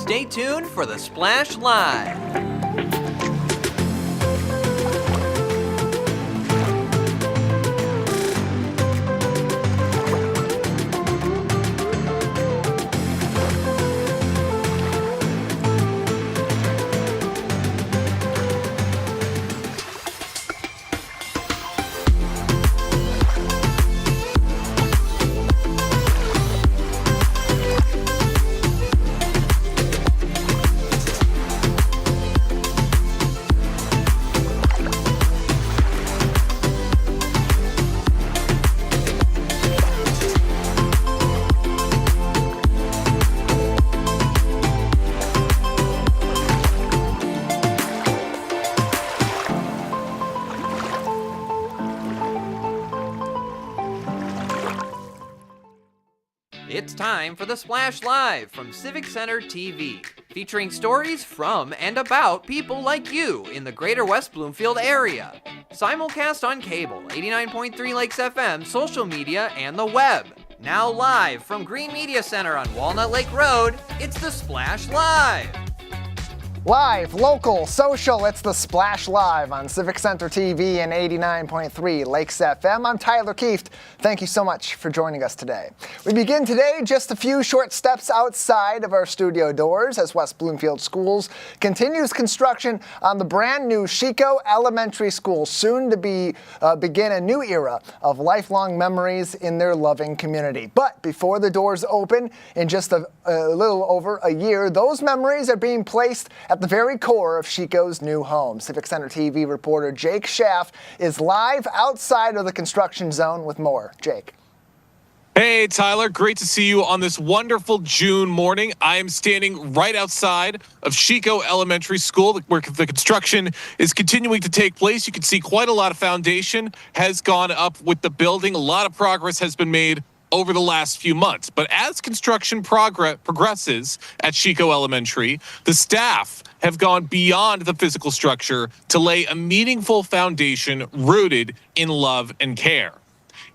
Stay tuned for the Splash Live. It's time for the Splash Live from Civic Center TV, featuring stories from and about people like you in the Greater West Bloomfield area. Simulcast on cable, 89.3 Lakes FM, social media, and the web. Now live from Green Media Center on Walnut Lake Road, it's the Splash Live. Live, local, social, it's the Splash Live on Civic Center TV and 89.3 Lakes FM. I'm Tyler Kieft. Thank you so much for joining us today. We begin today just a few short steps outside of our studio doors as West Bloomfield Schools continues construction on the brand new Chico Elementary School, soon to begin a new era of lifelong memories in their loving community. But before the doors open in just a little over a year, those memories are being placed at the very core of Chico's new home. Civic Center TV reporter Jake Schaff is live outside of the construction zone with more. Jake. Hey, Tyler. Great to see you on this wonderful June morning. I am standing right outside of Chico Elementary School, where the construction is continuing to take place. You can see quite a lot of foundation has gone up with the building. A lot of progress has been made over the last few months. But as construction progresses at Chico Elementary, the staff have gone beyond the physical structure to lay a meaningful foundation rooted in love and care.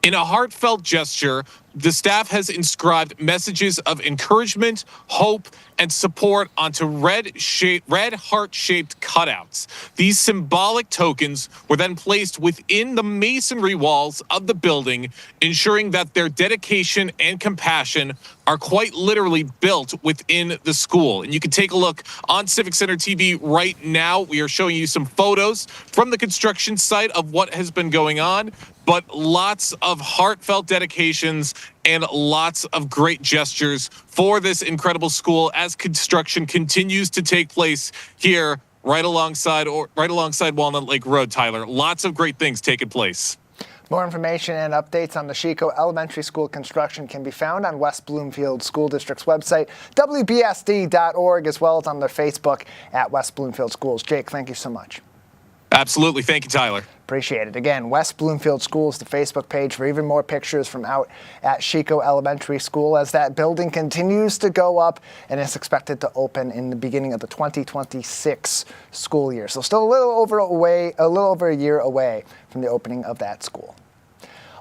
In a heartfelt gesture, the staff has inscribed messages of encouragement, hope, and support onto red heart-shaped cutouts. These symbolic tokens were then placed within the masonry walls of the building, ensuring that their dedication and compassion are quite literally built within the school. And you can take a look on Civic Center TV right now. We are showing you some photos from the construction site of what has been going on, but lots of heartfelt dedications and lots of great gestures for this incredible school as construction continues to take place here right alongside Walnut Lake Road, Tyler. Lots of great things taking place. More information and updates on the Chico Elementary School construction can be found on West Bloomfield School District's website, wbsd.org, as well as on their Facebook at West Bloomfield Schools. Jake, thank you so much. Absolutely. Thank you, Tyler. Appreciate it. Again, West Bloomfield Schools, the Facebook page for even more pictures from out at Chico Elementary School as that building continues to go up and is expected to open in the beginning of the 2026 school year. So still a little over a year away from the opening of that school.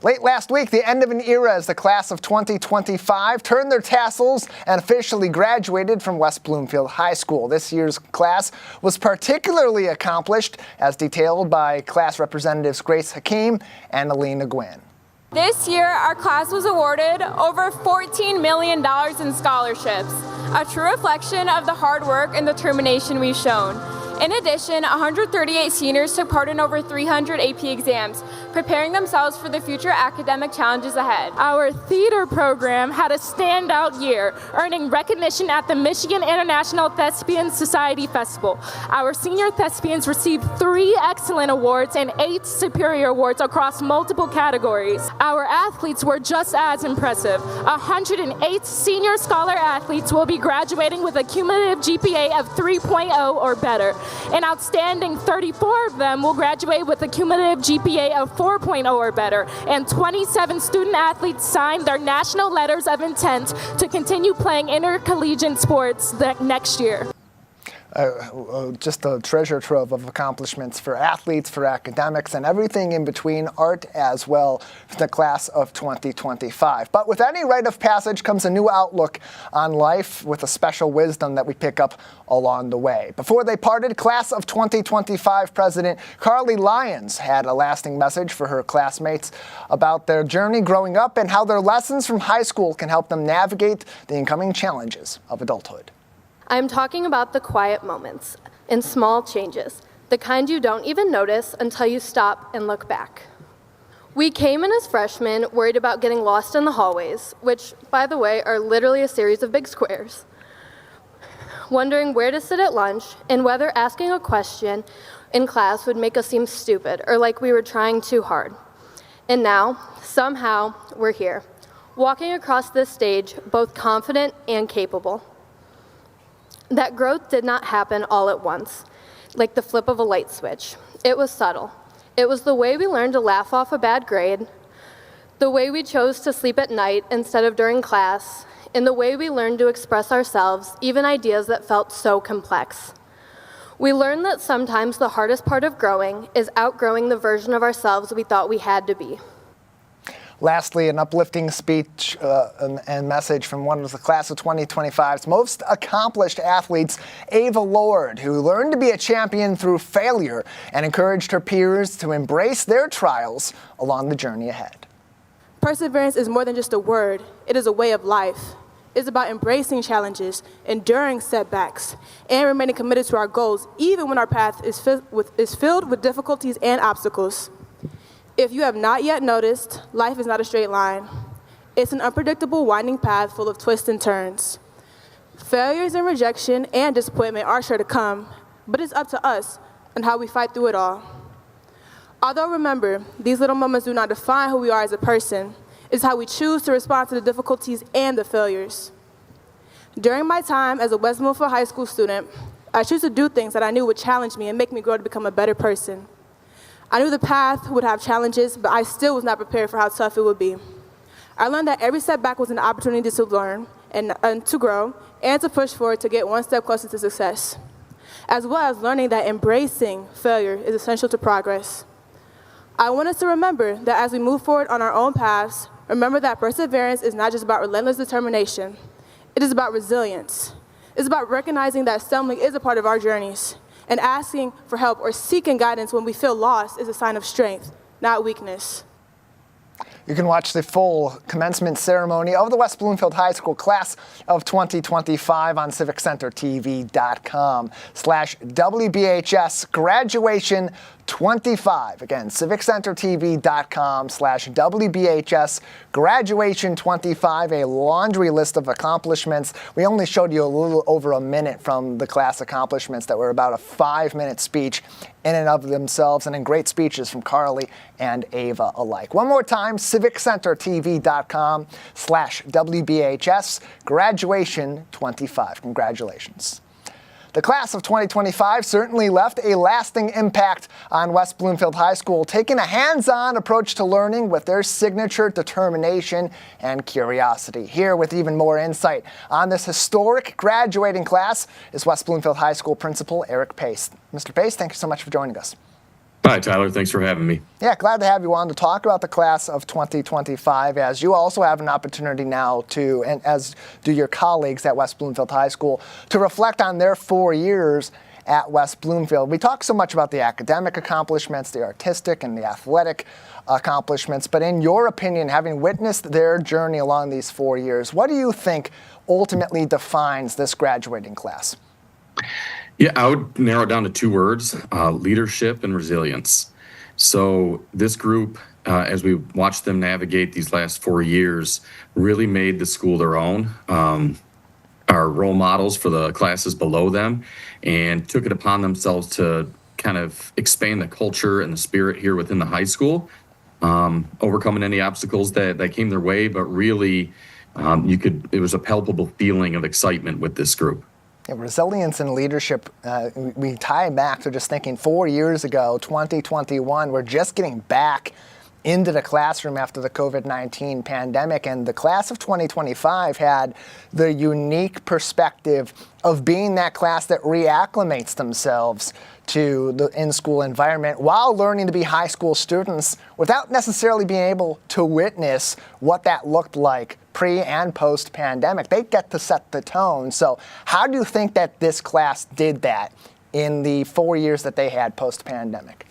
Late last week, the end of an era as the class of 2025 turned their tassels and officially graduated from West Bloomfield High School. This year's class was particularly accomplished, as detailed by class representatives Grace Hakeem and Alina Gwynn. This year, our class was awarded over $14 million in scholarships, a true reflection of the hard work and determination we've shown. In addition, 138 seniors took part in over 300 AP exams, preparing themselves for the future academic challenges ahead. Our theater program had a standout year, earning recognition at the Michigan International Thespian Society Festival. Our senior thespians received 3 excellent awards and 8 superior awards across multiple categories. Our athletes were just as impressive. 108 senior scholar athletes will be graduating with a cumulative GPA of 3.0 or better. An outstanding 34 of them will graduate with a cumulative GPA of 4.0 or better, and 27 student athletes signed their national letters of intent to continue playing intercollegiate sports next year. just a treasure trove of accomplishments for athletes, for academics, and everything in between, art as well, for the class of 2025. But with any rite of passage comes a new outlook on life with a special wisdom that we pick up along the way. Before they parted, class of 2025 President Carly Lyons had a lasting message for her classmates about their journey growing up and how their lessons from high school can help them navigate the incoming challenges of adulthood. I'm talking about the quiet moments and small changes, the kind you don't even notice until you stop and look back. We came in as freshmen worried about getting lost in the hallways, which, by the way, are literally a series of big squares, wondering where to sit at lunch and whether asking a question in class would make us seem stupid or like we were trying too hard. And now, somehow, we're here, walking across this stage both confident and capable. That growth did not happen all at once, like the flip of a light switch. It was subtle. It was the way we learned to laugh off a bad grade, the way we chose to sleep at night instead of during class, and the way we learned to express ourselves, even ideas that felt so complex. We learned that sometimes the hardest part of growing is outgrowing the version of ourselves we thought we had to be. Lastly, an uplifting speech and message from one of the class of 2025's most accomplished athletes, Ava Lord, who learned to be a champion through failure and encouraged her peers to embrace their trials along the journey ahead. Perseverance is more than just a word. It is a way of life. It's about embracing challenges, enduring setbacks, and remaining committed to our goals, even when our path is filled with difficulties and obstacles. If you have not yet noticed, life is not a straight line. It's an unpredictable, winding path full of twists and turns. Failures and rejection and disappointment are sure to come, but it's up to us and how we fight through it all. Although remember, these little moments do not define who we are as a person. It's how we choose to respond to the difficulties and the failures. During my time as a West Bloomfield High School student, I chose to do things that I knew would challenge me and make me grow to become a better person. I knew the path would have challenges, but I still was not prepared for how tough it would be. I learned that every setback was an opportunity to learn and to grow and to push forward to get one step closer to success, as well as learning that embracing failure is essential to progress. I want us to remember that as we move forward on our own paths, remember that perseverance is not just about relentless determination. It is about resilience. It's about recognizing that stumbling is a part of our journeys, and asking for help or seeking guidance when we feel lost is a sign of strength, not weakness. You can watch the full commencement ceremony of the West Bloomfield High School class of 2025 on civiccentertv.com/WBHS graduation 25. Again, civiccentertv.com/WBHS graduation 25, a laundry list of accomplishments. We only showed you a little over a minute from the class accomplishments that were about a 5-minute speech in and of themselves, and in great speeches from Carly and Ava alike. One more time, civiccentertv.com/WBHS graduation 25. Congratulations. The class of 2025 certainly left a lasting impact on West Bloomfield High School, taking a hands-on approach to learning with their signature determination and curiosity. Here with even more insight on this historic graduating class is West Bloomfield High School Principal Eric Pace. Mr. Pace, thank you so much for joining us. Hi, Tyler. Thanks for having me. Yeah, glad to have you on to talk about the class of 2025, as you also have an opportunity now to, and as do your colleagues at West Bloomfield High School, to reflect on their 4 years at West Bloomfield. We talk so much about the academic accomplishments, the artistic and the athletic accomplishments, but in your opinion, having witnessed their journey along these 4 years, what do you think ultimately defines this graduating class? Yeah, I would narrow it down to 2 words, leadership and resilience. So this group, as we watched them navigate these last 4 years, really made the school their own, are role models for the classes below them, and took it upon themselves to kind of expand the culture and the spirit here within the high school, overcoming any obstacles that came their way, but really it was a palpable feeling of excitement with this group. Yeah, resilience and leadership, we tie back to just thinking 4 years ago, 2021, we're just getting back into the classroom after the COVID-19 pandemic. And the class of 2025 had the unique perspective of being that class that reacclimates themselves to the in-school environment while learning to be high school students without necessarily being able to witness what that looked like pre and post pandemic. They get to set the tone. So how do you think that this class did that in the 4 years that they had post pandemic?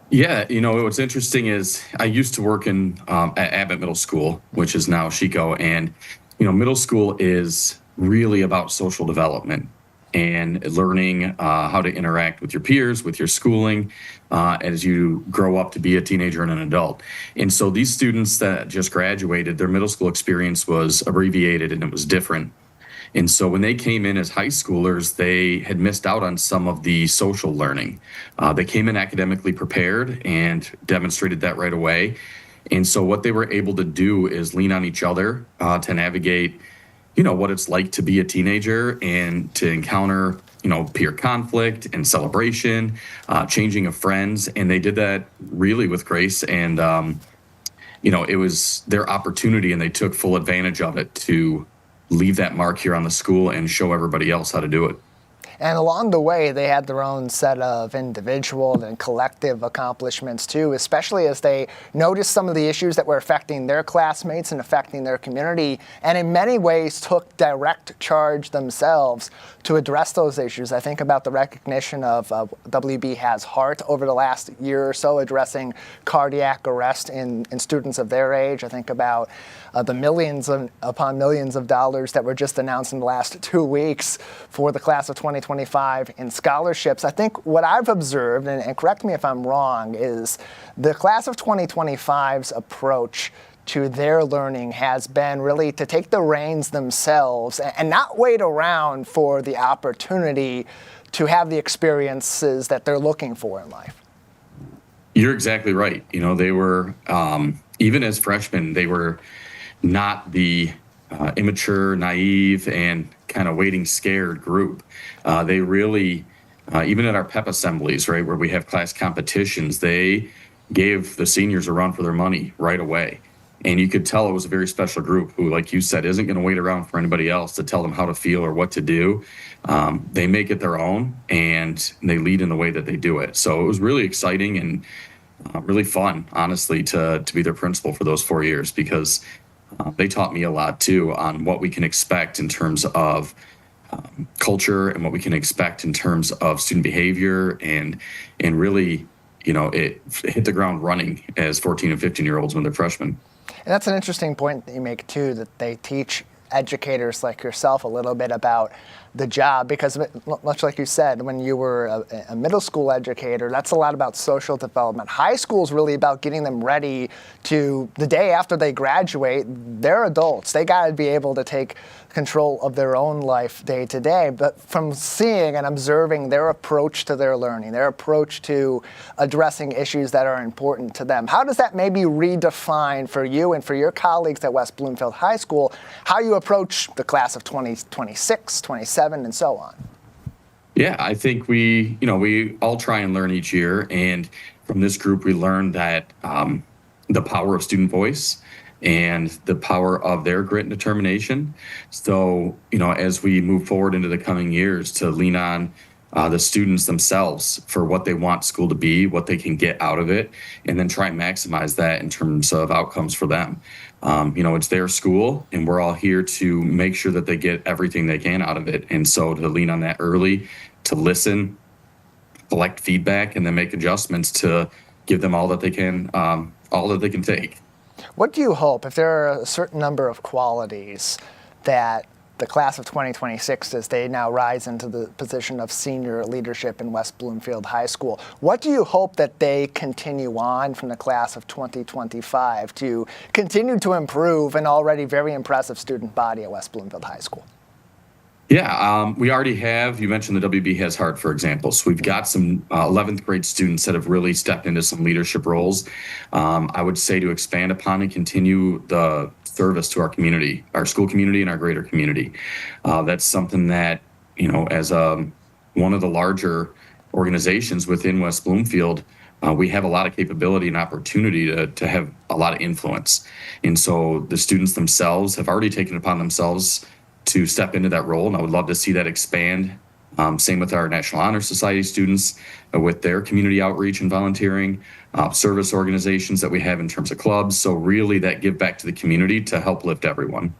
Yeah, what's interesting is I used to work in at Abbott Middle School, which is now Chico, and middle school is really about social development and learning how to interact with your peers, with your schooling, as you grow up to be a teenager and an adult. And so these students that just graduated, their middle school experience was abbreviated and it was different. And so when they came in as high schoolers, they had missed out on some of the social learning. They came in academically prepared and demonstrated that right away. And so what they were able to do is lean on each other to navigate what it's like to be a teenager and to encounter, peer conflict and celebration, changing of friends. And they did that really with grace. And, it was their opportunity and they took full advantage of it to leave that mark here on the school and show everybody else how to do it. And along the way, they had their own set of individual and collective accomplishments too, especially as they noticed some of the issues that were affecting their classmates and affecting their community, and in many ways took direct charge themselves to address those issues. I think about the recognition of WB Has Heart over the last year or so, addressing cardiac arrest in students of their age. I think about the millions upon millions of dollars that were just announced in the last 2 weeks for the class of 2025 in scholarships. I think what I've observed, and correct me if I'm wrong, is the class of 2025's approach to their learning has been really to take the reins themselves and not wait around for the opportunity to have the experiences that they're looking for in life. You're exactly right. They were, even as freshmen, they were not the immature, naive, and kind of waiting scared group. They really, even at our PEP assemblies, right, where we have class competitions, they gave the seniors a run for their money right away. And you could tell it was a very special group who, like you said, isn't going to wait around for anybody else to tell them how to feel or what to do. They make it their own and they lead in the way that they do it. So it was really exciting and really fun, honestly, to be their principal for those 4 years, because they taught me a lot too on what we can expect in terms of culture and what we can expect in terms of student behavior, and really, it hit the ground running as 14 and 15-year-olds when they're freshmen. And that's an interesting point that you make too, that they teach educators like yourself a little bit about the job, because much like you said, when you were a middle school educator, that's a lot about social development. High school is really about getting them ready to the day after they graduate. They're adults. They got to be able to take control of their own life day to day. But from seeing and observing their approach to their learning, their approach to addressing issues that are important to them, how does that maybe redefine for you and for your colleagues at West Bloomfield High School how you approach the class of 2026, 27, and so on? Yeah, I think we all try and learn each year. And from this group, we learned that the power of student voice and the power of their grit and determination. So, as we move forward into the coming years, to lean on the students themselves for what they want school to be, what they can get out of it, and then try and maximize that in terms of outcomes for them. It's their school, and we're all here to make sure that they get everything they can out of it. And so to lean on that early, to listen, collect feedback, and then make adjustments to give them all that they can take. What do you hope, if there are a certain number of qualities that the class of 2026, as they now rise into the position of senior leadership in West Bloomfield High School, what do you hope that they continue on from the class of 2025 to continue to improve an already very impressive student body at West Bloomfield High School? Yeah, we already have, you mentioned the WB Has Heart, for example. So we've got some 11th grade students that have really stepped into some leadership roles. I would say to expand upon and continue the service to our community, our school community and our greater community. That's something that, as one of the larger organizations within West Bloomfield, we have a lot of capability and opportunity to have a lot of influence. And so the students themselves have already taken it upon themselves to step into that role, and I would love to see that expand. Same with our National Honor Society students, with their community outreach and volunteering, service organizations that we have in terms of clubs. So really that give back to the community to help lift everyone.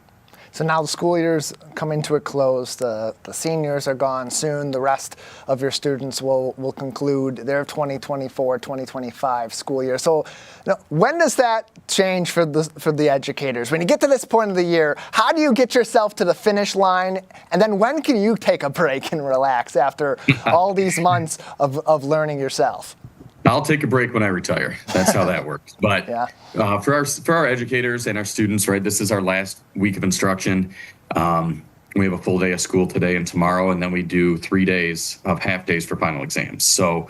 So now the school year's coming to a close. The seniors are gone soon. The rest of your students will conclude their 2024-2025 school year. So when does that change for the educators? When you get to this point of the year, how do you get yourself to the finish line? And then when can you take a break and relax after all these months of learning yourself? I'll take a break when I retire. That's how that works. But Yeah. For our educators and our students, right, this is our last week of instruction. We have a full day of school today and tomorrow, and then we do 3 days of half days for final exams. So,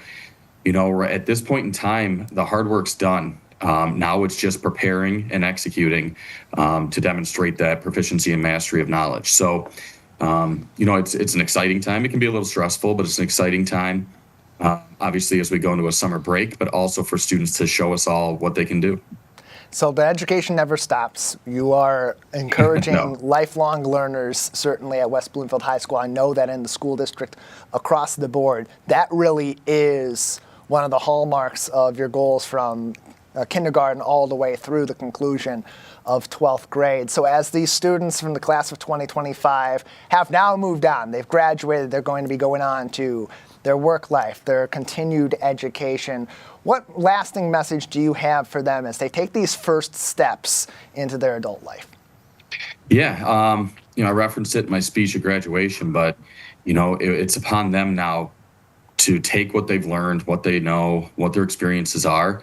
at this point in time, the hard work's done. Now it's just preparing and executing to demonstrate that proficiency and mastery of knowledge. So, it's an exciting time. It can be a little stressful, but it's an exciting time. Obviously, as we go into a summer break, but also for students to show us all what they can do. So the education never stops. You are encouraging No. lifelong learners, certainly at West Bloomfield High School. I know that in the school district across the board, that really is one of the hallmarks of your goals from kindergarten all the way through the conclusion of 12th grade. So as these students from the class of 2025 have now moved on, they've graduated, they're going to be going on to their work life, their continued education. What lasting message do you have for them as they take these first steps into their adult life? Yeah, I referenced it in my speech at graduation, but it's upon them now to take what they've learned, what they know, what their experiences are,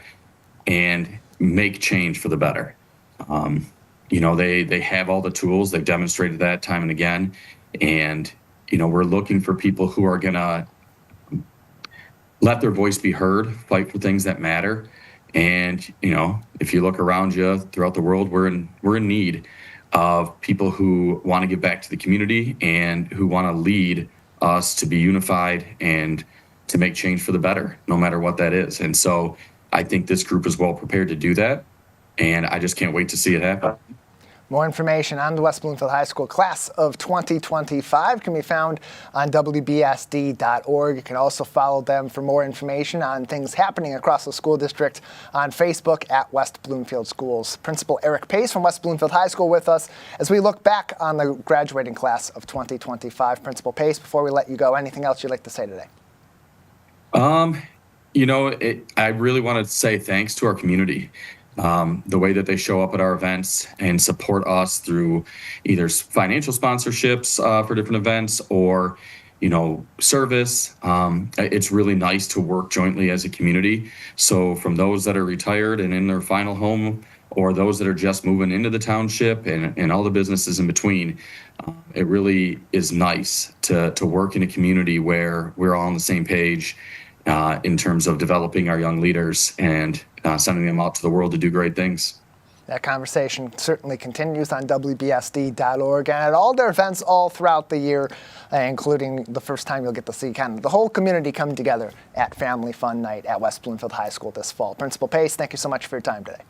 and make change for the better. They have all the tools. They've demonstrated that time and again, and we're looking for people who are gonna let their voice be heard, fight for things that matter. And, if you look around you throughout the world, we're in need of people who want to give back to the community and who want to lead us to be unified and to make change for the better, no matter what that is. And so I think this group is well prepared to do that. And I just can't wait to see it happen. More information on the West Bloomfield High School class of 2025 can be found on WBSD.org. You can also follow them for more information on things happening across the school district on Facebook at West Bloomfield Schools. Principal Eric Pace from West Bloomfield High School with us as we look back on the graduating class of 2025. Principal Pace, before we let you go, anything else you'd like to say today? I really want to say thanks to our community. The way that they show up at our events and support us through either financial sponsorships for different events or, service. It's really nice to work jointly as a community. So from those that are retired and in their final home, or those that are just moving into the township and all the businesses in between, it really is nice to work in a community where we're all on the same page in terms of developing our young leaders and sending them out to the world to do great things. That conversation certainly continues on WBSD.org and at all their events all throughout the year, including the first time you'll get to see kind of the whole community come together at Family Fun Night at West Bloomfield High School this fall. Principal Pace, thank you so much for your time today.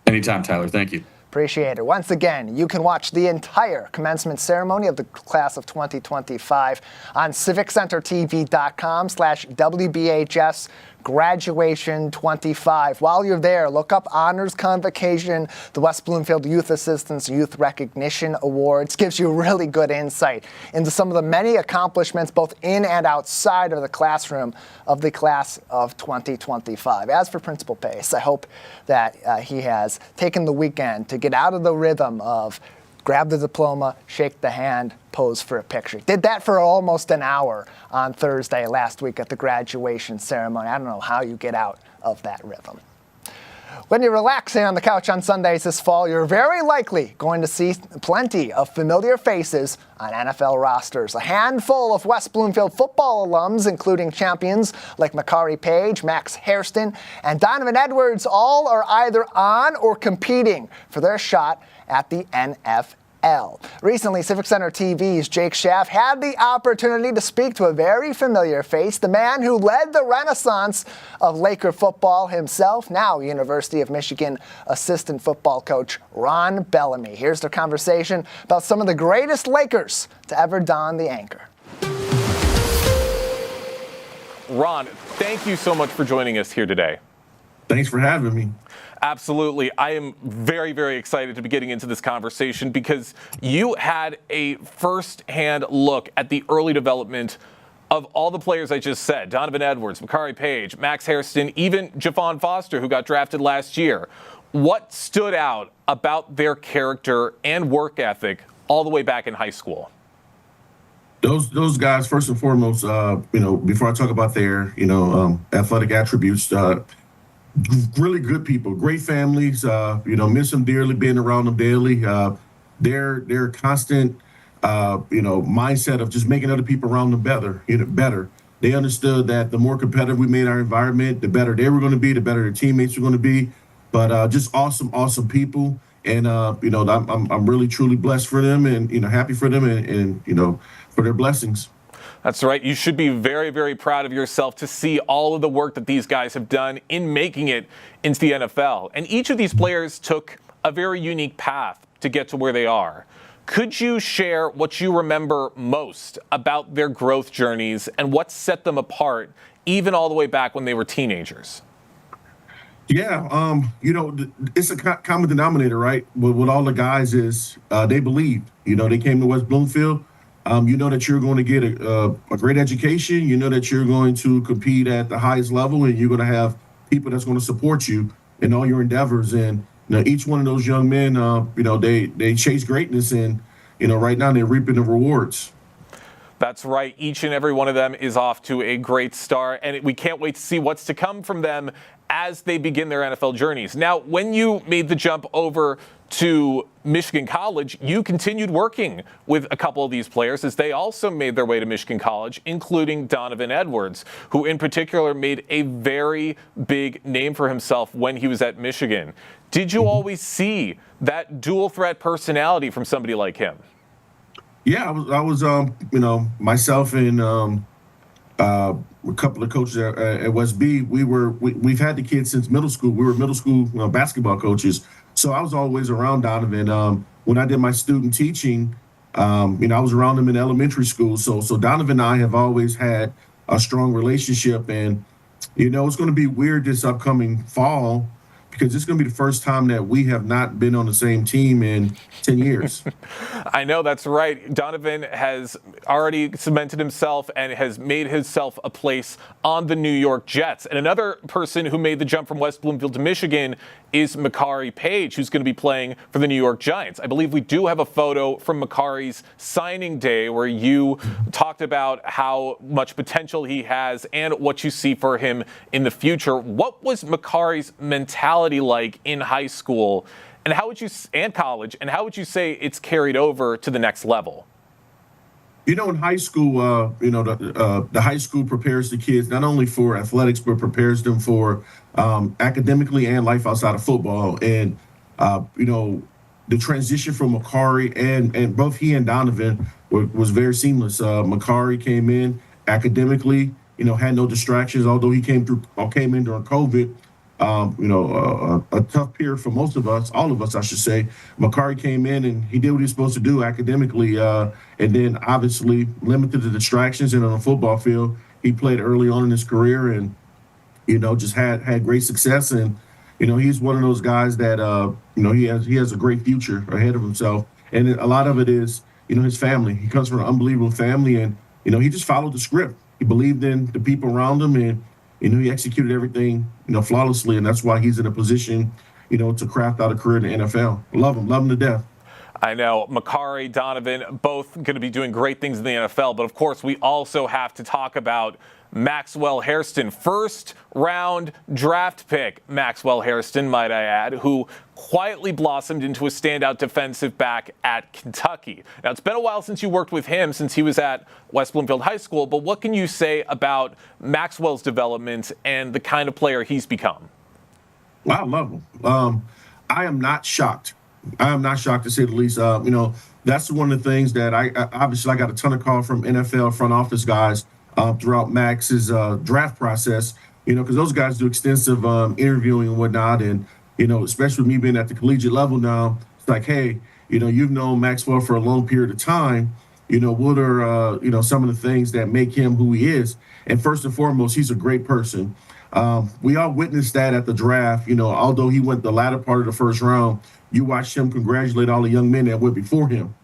Anytime, Tyler. Thank you. Appreciate it. Once again, you can watch the entire commencement ceremony of the class of 2025 on civiccentertv.com/WBHS Graduation 25. While you're there, look up Honors Convocation, the West Bloomfield Youth Assistance Youth Recognition Awards. Gives you really good insight into some of the many accomplishments both in and outside of the classroom of the class of 2025. As for Principal Pace, I hope that he has taken the weekend to get out of the rhythm of grab the diploma, shake the hand, pose for a picture. Did that for almost an hour on Thursday last week at the graduation ceremony. I don't know how you get out of that rhythm. When you're relaxing on the couch on Sundays this fall, you're very likely going to see plenty of familiar faces on NFL rosters. A handful of West Bloomfield football alums, including champions like Makari Page, Max Hairston, and Donovan Edwards, all are either on or competing for their shot at the NFL L. Recently, Civic Center TV's Jake Schaff had the opportunity to speak to a very familiar face, the man who led the renaissance of Laker football himself, now University of Michigan assistant football coach Ron Bellamy. Here's their conversation about some of the greatest Lakers to ever don the anchor. Ron, thank you so much for joining us here today. Thanks for having me. Absolutely. I am very, very excited to be getting into this conversation because you had a first-hand look at the early development of all the players I just said: Donovan Edwards, Makari Page, Max Hairston, even Javon Foster, who got drafted last year. What stood out about their character and work ethic all the way back in high school? Those guys, first and foremost, before I talk about their, athletic attributes, really good people, great families, miss them dearly, being around them daily. Their constant, mindset of just making other people around them better. They understood that the more competitive we made our environment, the better they were going to be, the better their teammates were going to be. But just awesome people. And, I'm really, truly blessed for them and, happy for them and for their blessings. That's right. You should be very, very proud of yourself to see all of the work that these guys have done in making it into the NFL. And each of these players took a very unique path to get to where they are. Could you share what you remember most about their growth journeys and what set them apart, even all the way back when they were teenagers? Yeah, it's a common denominator, right? With all the guys is they believed. They came to West Bloomfield. That you're going to get a great education. You know that you're going to compete at the highest level, and you're going to have people that's going to support you in all your endeavors. And each one of those young men, they chase greatness, and right now they're reaping the rewards. That's right. Each and every one of them is off to a great start, and we can't wait to see what's to come from them as they begin their NFL journeys. Now, when you made the jump over to Michigan College, you continued working with a couple of these players as they also made their way to Michigan College, including Donovan Edwards, who in particular made a very big name for himself when he was at Michigan. Did you always see that dual threat personality from somebody like him? Yeah, I was myself and a couple of coaches at West B. We've had the kids since middle school. We were middle school basketball coaches. So I was always around Donovan. When I did my student teaching, I was around him in elementary school. So Donovan and I have always had a strong relationship. And, it's going to be weird this upcoming fall because it's going to be the first time that we have not been on the same team in 10 years. I know, that's right. Donovan has already cemented himself and has made himself a place on the New York Jets. And another person who made the jump from West Bloomfield to Michigan is Makari Page, who's going to be playing for the New York Giants. I believe we do have a photo from Makari's signing day where you talked about how much potential he has and what you see for him in the future. What was Makari's mentality like in high school and college, and how would you say it's carried over to the next level? In high school, the high school prepares the kids not only for athletics, but prepares them for academically and life outside of football. And, the transition from Makari and both he and Donovan was very seamless. Makari came in academically, had no distractions, although he came in during COVID. A tough period for most of us, all of us, I should say. Makari came in and he did what he was supposed to do academically, and then obviously limited the distractions. And on the football field, he played early on in his career and, just had great success. And, he's one of those guys that, he has a great future ahead of himself. And a lot of it is, his family. He comes from an unbelievable family and, he just followed the script. He believed in the people around him and, he executed everything, flawlessly, and that's why he's in a position, to craft out a career in the NFL. Love him to death. I know. Makari, Donovan, both going to be doing great things in the NFL, but of course we also have to talk about Maxwell Hairston, first round draft pick Maxwell Hairston, might I add, who quietly blossomed into a standout defensive back at Kentucky. Now, it's been a while since you worked with him, since he was at West Bloomfield High School, but what can you say about Maxwell's development and the kind of player he's become? Well, I love him. I am not shocked I am not shocked, to say the least. That's one of the things that I obviously I got a ton of call from NFL front office guys throughout Max's draft process. Because those guys do extensive interviewing and whatnot, and especially with me being at the collegiate level now, it's like, hey, you've known Maxwell for a long period of time. What are some of the things that make him who he is? And first and foremost, he's a great person. We all witnessed that at the draft. Although he went the latter part of the first round, you watched him congratulate all the young men that went before him.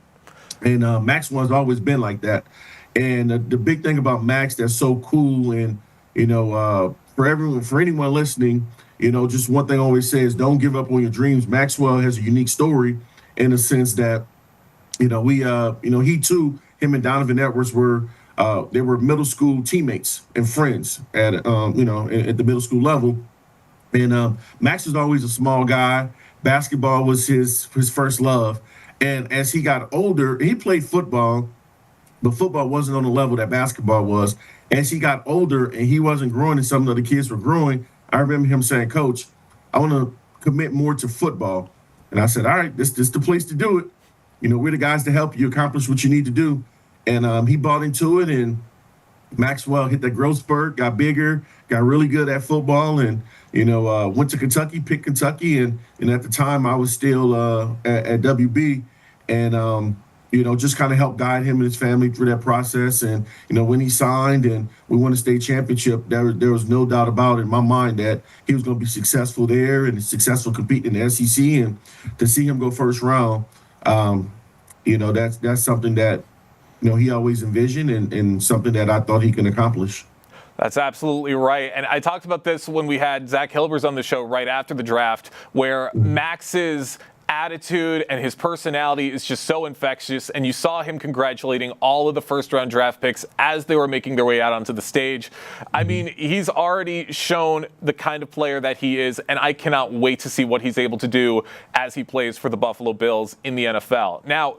And Maxwell's always been like that. And the big thing about Max that's so cool, and for anyone listening, just one thing I always say is don't give up on your dreams. Maxwell has a unique story in the sense that, he too, him and Donovan Edwards were middle school teammates and friends at at the middle school level. And Max was always a small guy. Basketball was his first love. And as he got older, he played football, but football wasn't on the level that basketball was. As he got older and he wasn't growing and some of the kids were growing, I remember him saying, Coach, I want to commit more to football. And I said, all right, this is the place to do it. We're the guys to help you accomplish what you need to do. And he bought into it, and Maxwell hit that growth spurt, got bigger, got really good at football, and, went to Kentucky, picked Kentucky. And at the time I was still at WB, and, just kind of helped guide him and his family through that process. And, when he signed and we won a state championship, there was no doubt about it in my mind that he was going to be successful there and successful competing in the SEC. And to see him go first round, that's something that, he always envisioned and something that I thought he can accomplish. That's absolutely right. And I talked about this when we had Zach Hilbers on the show right after the draft, where Max's attitude and his personality is just so infectious, and you saw him congratulating all of the first-round draft picks as they were making their way out onto the stage. I mean, he's already shown the kind of player that he is, and I cannot wait to see what he's able to do as he plays for the Buffalo Bills in the NFL. Now,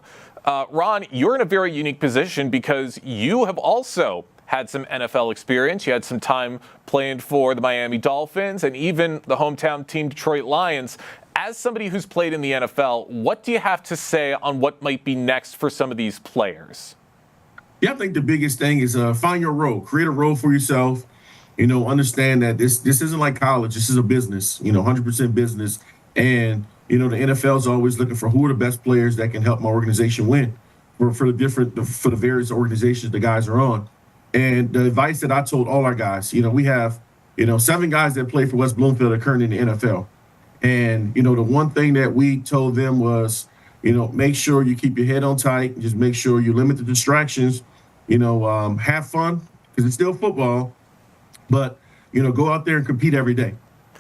Ron, you're in a very unique position because you have also had some NFL experience. You had some time playing for the Miami Dolphins and even the hometown team Detroit Lions. As somebody who's played in the NFL, what do you have to say on what might be next for some of these players? Yeah, I think the biggest thing is find your role, create a role for yourself. Understand that this isn't like college. This is a business, 100% business. And, the NFL is always looking for who are the best players that can help my organization win for the various organizations the guys are on. And the advice that I told all our guys, we have, 7 guys that play for West Bloomfield are currently in the NFL. And, the one thing that we told them was, make sure you keep your head on tight. Just make sure you limit the distractions, have fun because it's still football, but, go out there and compete every day,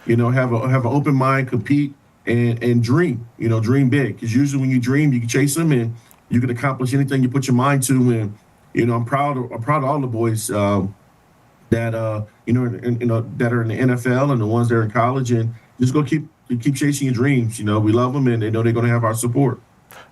have an open mind, compete and dream, dream big. Because usually when you dream, you can chase them and you can accomplish anything you put your mind to. And, I'm proud of all the boys that, that are in the NFL and the ones that are in college, and just go keep chasing your dreams. We love them, and they know they're going to have our support.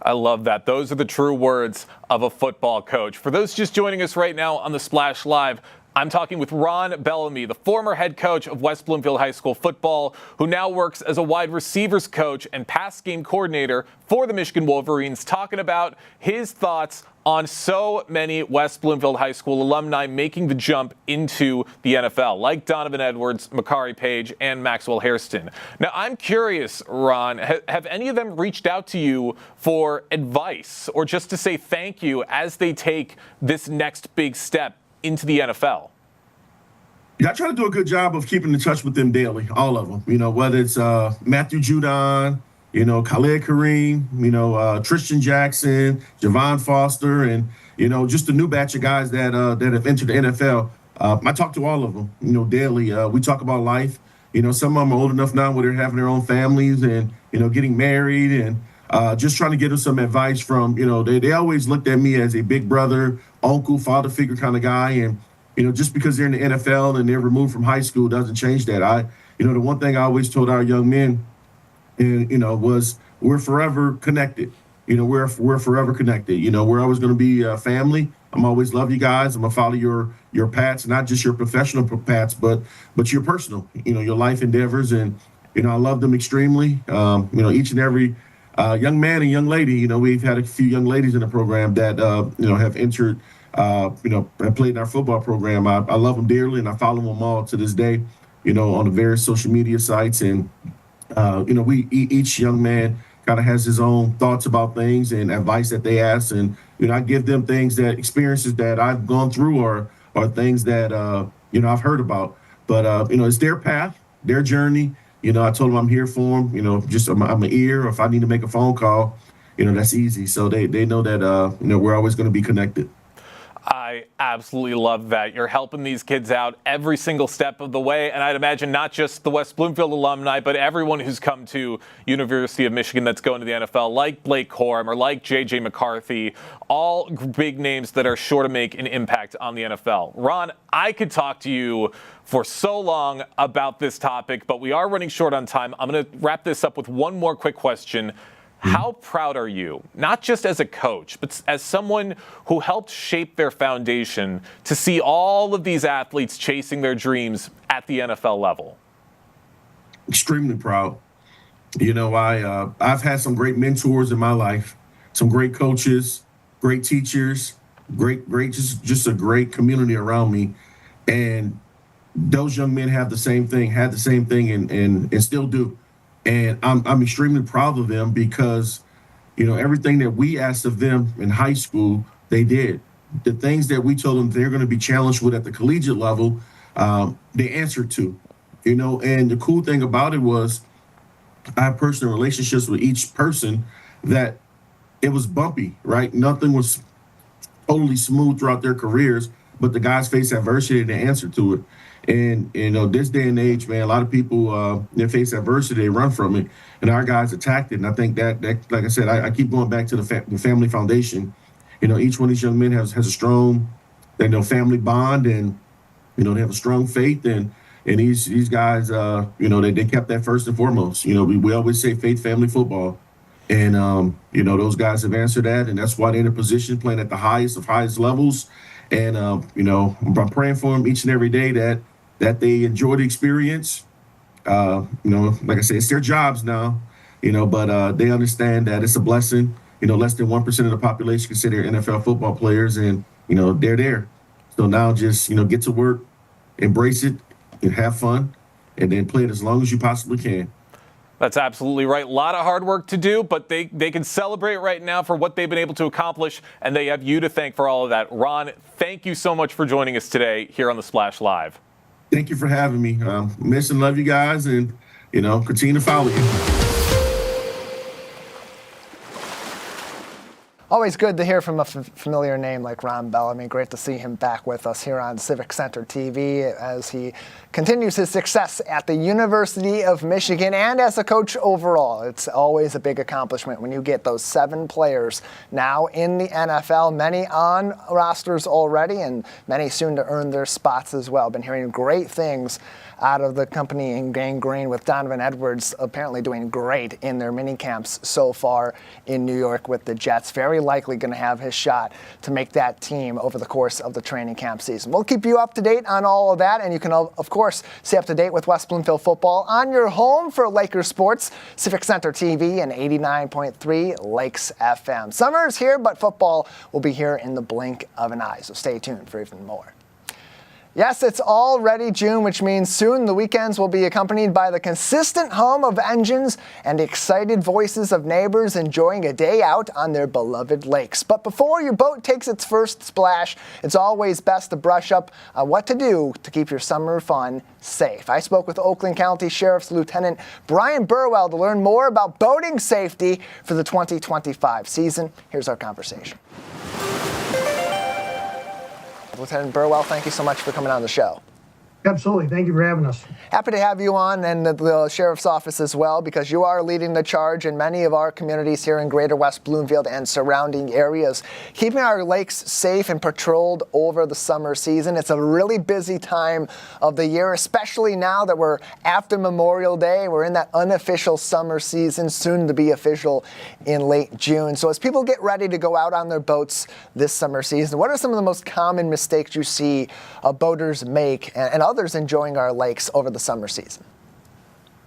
I love that. Those are the true words of a football coach. For those just joining us right now on the Splash Live, I'm talking with Ron Bellamy, the former head coach of West Bloomfield High School football, who now works as a wide receivers coach and pass game coordinator for the Michigan Wolverines, talking about his thoughts on so many West Bloomfield High School alumni making the jump into the NFL, like Donovan Edwards, Makari Page, and Maxwell Hairston. Now, I'm curious, Ron, have any of them reached out to you for advice or just to say thank you as they take this next big step into the NFL? Yeah, I try to do a good job of keeping in touch with them daily, all of them. Whether it's Matthew Judon, Khalid Kareem, Tristan Jackson, Javon Foster, and, just the new batch of guys that have entered the NFL. I talk to all of them, daily. We talk about life. Some of them are old enough now where they're having their own families and, getting married, and just trying to get them some advice from, they always looked at me as a big brother, uncle, father figure kind of guy. And, just because they're in the NFL and they're removed from high school doesn't change that. The one thing I always told our young men, was we're forever connected. We're forever connected. We're always going to be a family. I'm always love you guys. I'm going to follow your paths, not just your professional paths, but your personal, your life endeavors. And, I love them extremely. Each and every young man and young lady. We've had a few young ladies in the program that have entered, have played in our football program. I love them dearly, and I follow them all to this day. On the various social media sites, and each young man kind of has his own thoughts about things and advice that they ask, and I give them experiences that I've gone through or things that I've heard about. But it's their path, their journey. I told them I'm here for them. Just I'm an ear, or if I need to make a phone call, that's easy. So they know that we're always going to be connected. I absolutely love that. You're helping these kids out every single step of the way. And I'd imagine not just the West Bloomfield alumni, but everyone who's come to University of Michigan that's going to the NFL, like Blake Corum or like J.J. McCarthy, all big names that are sure to make an impact on the NFL. Ron, I could talk to you for so long about this topic, but we are running short on time. I'm going to wrap this up with one more quick question. How proud are you, not just as a coach, but as someone who helped shape their foundation, to see all of these athletes chasing their dreams at the NFL level? Extremely proud. I've had some great mentors in my life, some great coaches, great teachers, just a great community around me. And those young men had the same thing, and still do. And I'm extremely proud of them because, everything that we asked of them in high school, they did. The things that we told them they're going to be challenged with at the collegiate level, they answered to, And the cool thing about it was I have personal relationships with each person that it was bumpy, right? Nothing was totally smooth throughout their careers, but the guys face adversity and they answer to it. And, this day and age, man, a lot of people, they face adversity, they run from it, and our guys attacked it. And I think that like I said, I keep going back to the family foundation. Each one of these young men has a strong, family bond, and, they have a strong faith. And these guys, they kept that first and foremost. We always say faith, family, football. And, those guys have answered that, and that's why they're in a position playing at the highest of highest levels. And, I'm praying for them each and every day that they enjoy the experience. Like I said, it's their jobs now, but they understand that it's a blessing. Less than 1% of the population consider NFL football players, and, they're there. So now just, get to work, embrace it, and have fun, and then play it as long as you possibly can. That's absolutely right. A lot of hard work to do, but they can celebrate right now for what they've been able to accomplish, and they have you to thank for all of that. Ron, thank you so much for joining us today here on The Splash Live. Thank you for having me. Miss and love you guys, and, continue to follow you. Always good to hear from a familiar name like Ron Bellamy. Great to see him back with us here on Civic Center TV as he continues his success at the University of Michigan and as a coach overall. It's always a big accomplishment when you get those 7 players now in the NFL, many on rosters already and many soon to earn their spots as well. Been hearing great things out of the company in Gang Green with Donovan Edwards apparently doing great in their mini camps so far in New York with the Jets. Very likely going to have his shot to make that team over the course of the training camp season. We'll keep you up to date on all of that, and you can, of course, stay up to date with West Bloomfield football on your home for Lakers sports, Civic Center TV and 89.3 Lakes FM. Summer is here, but football will be here in the blink of an eye, so stay tuned for even more. Yes, it's already June, which means soon the weekends will be accompanied by the consistent hum of engines and excited voices of neighbors enjoying a day out on their beloved lakes. But before your boat takes its first splash, it's always best to brush up on what to do to keep your summer fun safe. I spoke with Oakland County Sheriff's Lieutenant Brian Burwell to learn more about boating safety for the 2025 season. Here's our conversation. Lieutenant Burwell, thank you so much for coming on the show. Absolutely. Thank you for having us. Happy to have you on, and the Sheriff's Office as well, because you are leading the charge in many of our communities here in Greater West Bloomfield and surrounding areas, keeping our lakes safe and patrolled over the summer season. It's a really busy time of the year, especially now that we're after Memorial Day. We're in that unofficial summer season, soon to be official in late June. So as people get ready to go out on their boats this summer season, what are some of the most common mistakes you see boaters make and others enjoying our lakes over the summer season?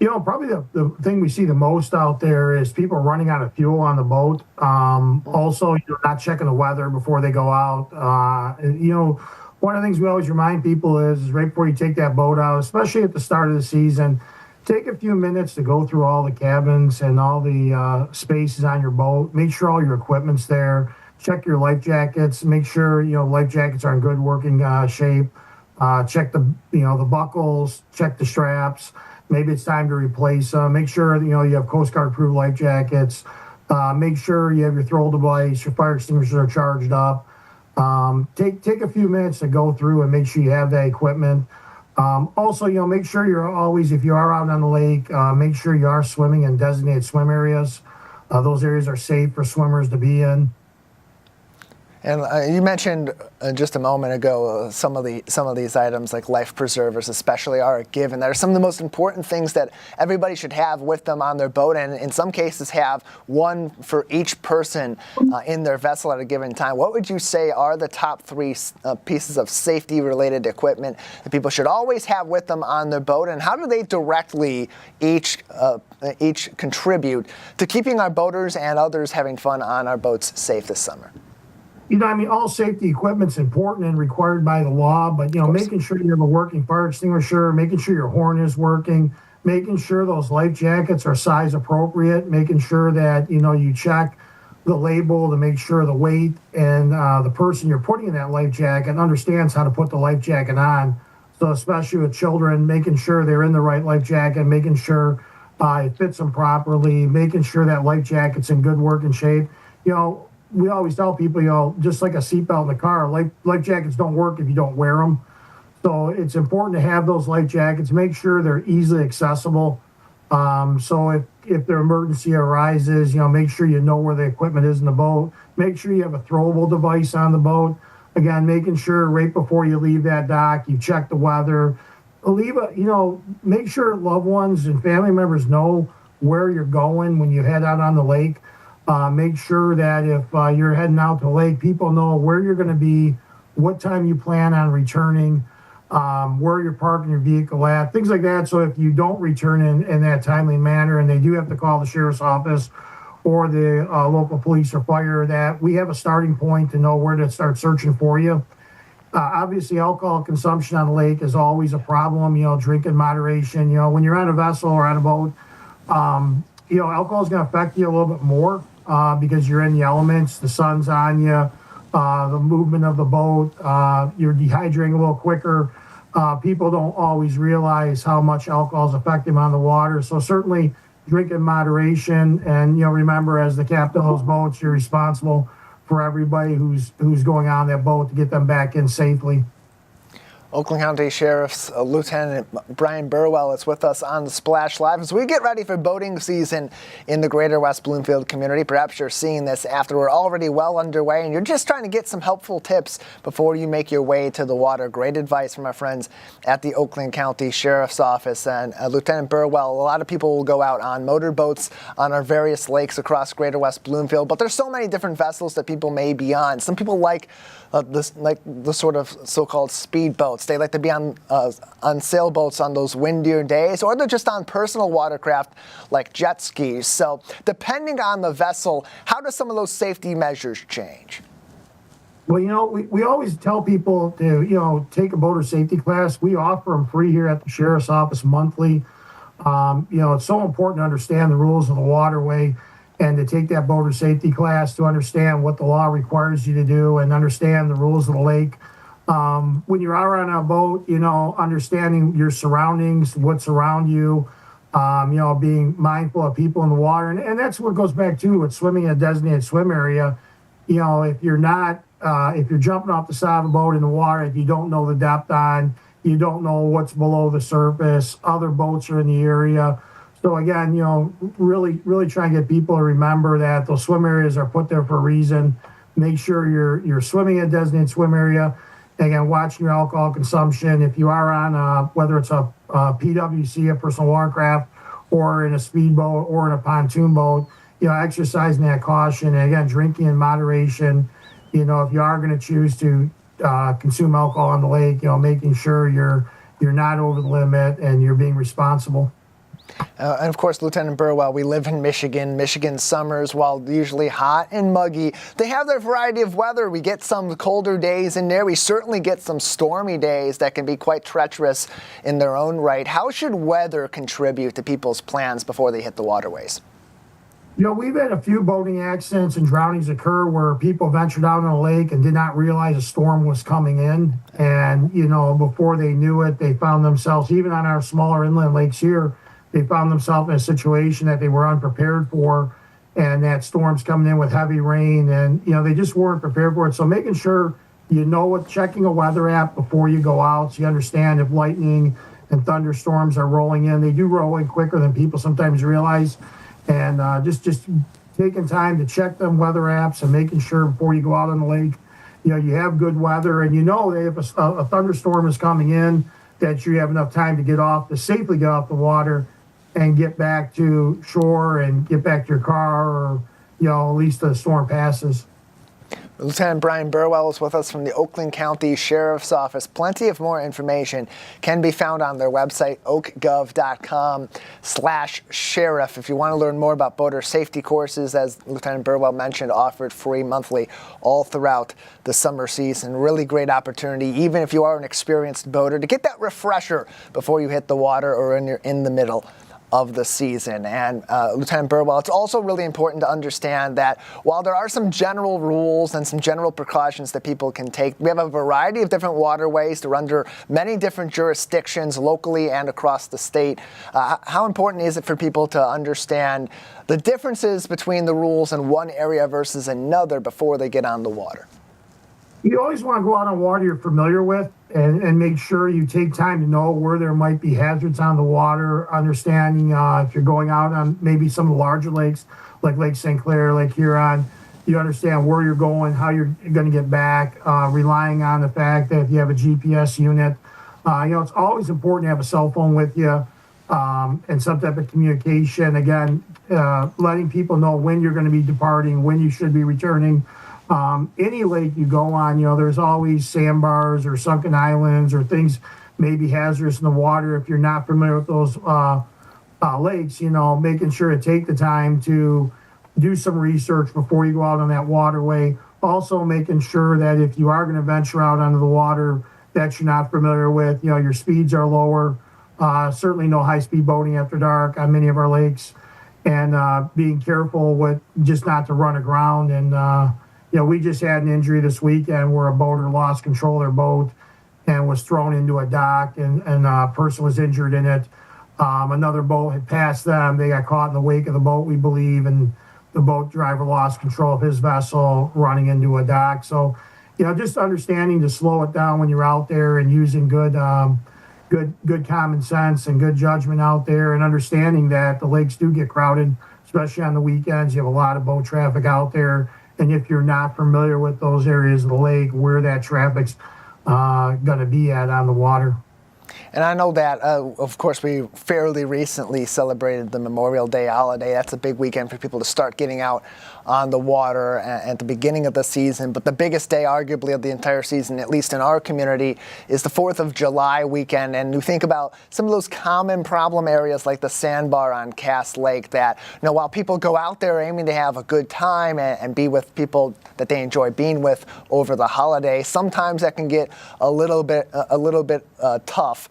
Probably the thing we see the most out there is people running out of fuel on the boat. Also, not checking the weather before they go out. One of the things we always remind people is right before you take that boat out, especially at the start of the season, take a few minutes to go through all the cabins and all the spaces on your boat. Make sure all your equipment's there. Check your life jackets. Make sure life jackets are in good working shape. Check the buckles. Check the straps. Maybe it's time to replace them. Make sure you have Coast Guard approved life jackets. Make sure you have your throttle device. Your fire extinguishers are charged up. Take a few minutes to go through and make sure you have that equipment. Also, make sure you're always, if you are out on the lake, make sure you are swimming in designated swim areas. Those areas are safe for swimmers to be in. And you mentioned just a moment ago some of these items like life preservers especially are a given. That are some of the most important things that everybody should have with them on their boat, and in some cases have one for each person in their vessel at a given time. What would you say are the top three pieces of safety-related equipment that people should always have with them on their boat, and how do they directly each contribute to keeping our boaters and others having fun on our boats safe this summer? All safety equipment's important and required by the law, but, making sure you have a working fire extinguisher, making sure your horn is working, making sure those life jackets are size appropriate, making sure that, you check the label to make sure the weight and the person you're putting in that life jacket understands how to put the life jacket on. So especially with children, making sure they're in the right life jacket, making sure it fits them properly, making sure that life jacket's in good working shape. We always tell people, just like a seatbelt in the car, life jackets don't work if you don't wear them. So it's important to have those life jackets. Make sure they're easily accessible. So if their emergency arises, make sure you know where the equipment is in the boat. Make sure you have a throwable device on the boat. Again, making sure right before you leave that dock, you check the weather. Make sure loved ones and family members know where you're going when you head out on the lake. Make sure that if you're heading out to the lake, people know where you're going to be, what time you plan on returning, where you're parking your vehicle at, things like that. So if you don't return in that timely manner and they do have to call the sheriff's office or the local police or fire, that we have a starting point to know where to start searching for you. Obviously, alcohol consumption on the lake is always a problem. Drink in moderation. When you're on a vessel or on a boat, alcohol is going to affect you a little bit more. Because you're in the elements, the sun's on you, the movement of the boat, you're dehydrating a little quicker. People don't always realize how much alcohol is affecting them on the water. So certainly drink in moderation. And, remember, as the captain of those boats, you're responsible for everybody who's going on that boat to get them back in safely. Oakland County Sheriff's Lieutenant Brian Burwell is with us on the Splash Live as we get ready for boating season in the Greater West Bloomfield community. Perhaps you're seeing this after we're already well underway and you're just trying to get some helpful tips before you make your way to the water. Great advice from our friends at the Oakland County Sheriff's Office. And Lieutenant Burwell, a lot of people will go out on motorboats on our various lakes across Greater West Bloomfield, but there's so many different vessels that people may be on. Some people like the sort of so-called speed boats. They like to be on sailboats on those windier days, or they're just on personal watercraft like jet skis. So depending on the vessel, how do some of those safety measures change? Well, we always tell people to, take a boater safety class. We offer them free here at the Sheriff's Office monthly. It's so important to understand the rules of the waterway and to take that boater safety class to understand what the law requires you to do and understand the rules of the lake. When you're out on a boat, understanding your surroundings, what's around you, being mindful of people in the water. And that's what goes back to with swimming in a designated swim area. If you're not, if you're jumping off the side of a boat in the water, if you don't know the depth on, you don't know what's below the surface, other boats are in the area. So again, really trying to get people to remember that those swim areas are put there for a reason. Make sure you're swimming in a designated swim area. Again, watching your alcohol consumption. If you are on whether it's a PWC, a personal watercraft, or in a speedboat or in a pontoon boat, exercising that caution. And again, drinking in moderation. If you are going to choose to consume alcohol on the lake, making sure you're not over the limit and you're being responsible. And of course, Lieutenant Burwell, we live in Michigan. Michigan's summers, while usually hot and muggy, they have their variety of weather. We get some colder days in there. We certainly get some stormy days that can be quite treacherous in their own right. How should weather contribute to people's plans before they hit the waterways? We've had a few boating accidents and drownings occur where people ventured out on a lake and did not realize a storm was coming in. And, before they knew it, they found themselves, even on our smaller inland lakes here, they found themselves in a situation that they were unprepared for, and that storm's coming in with heavy rain, and they just weren't prepared for it. So making sure checking a weather app before you go out, so you understand if lightning and thunderstorms are rolling in. They do roll in quicker than people sometimes realize, and just taking time to check them weather apps and making sure before you go out on the lake, you have good weather, and that if a thunderstorm is coming in, that you have enough time to safely get off the water and get back to shore and get back to your car, or at least the storm passes. Lieutenant Brian Burwell is with us from the Oakland County Sheriff's Office. Plenty of more information can be found on their website, oakgov.com/sheriff. If you want to learn more about boater safety courses, as Lieutenant Burwell mentioned, offered free monthly all throughout the summer season. Really great opportunity, even if you are an experienced boater, to get that refresher before you hit the water or you're in the middle of the season. And Lieutenant Burwell, it's also really important to understand that while there are some general rules and some general precautions that people can take, we have a variety of different waterways. They're under many different jurisdictions locally and across the state. How important is it for people to understand the differences between the rules in one area versus another before they get on the water? You always want to go out on water you're familiar with, and make sure you take time to know where there might be hazards on the water, understanding if you're going out on maybe some of the larger lakes, like Lake St. Clair, Lake Huron, you understand where you're going, how you're going to get back, relying on the fact that if you have a GPS unit, it's always important to have a cell phone with you, and some type of communication. Again, letting people know when you're going to be departing, when you should be returning. Any lake you go on, there's always sandbars or sunken islands or things maybe hazardous in the water. If you're not familiar with those lakes, making sure to take the time to do some research before you go out on that waterway. Also making sure that if you are going to venture out onto the water that you're not familiar with, your speeds are lower. Certainly no high-speed boating after dark on many of our lakes, and being careful with just not to run aground. And we just had an injury this weekend where a boater lost control of their boat and was thrown into a dock, and a person was injured in it. Another boat had passed them. They got caught in the wake of the boat, we believe, and the boat driver lost control of his vessel running into a dock. So, just understanding to slow it down when you're out there, and using good common sense and good judgment out there, and understanding that the lakes do get crowded, especially on the weekends. You have a lot of boat traffic out there. And if you're not familiar with those areas of the lake, where that traffic's going to be on the water. And I know that, of course, we fairly recently celebrated the Memorial Day holiday. That's a big weekend for people to start getting out on the water at the beginning of the season. But the biggest day, arguably, of the entire season, at least in our community, is the 4th of July weekend. And you think about some of those common problem areas like the sandbar on Cass Lake that, while people go out there aiming to have a good time and be with people that they enjoy being with over the holiday, sometimes that can get a little bit tough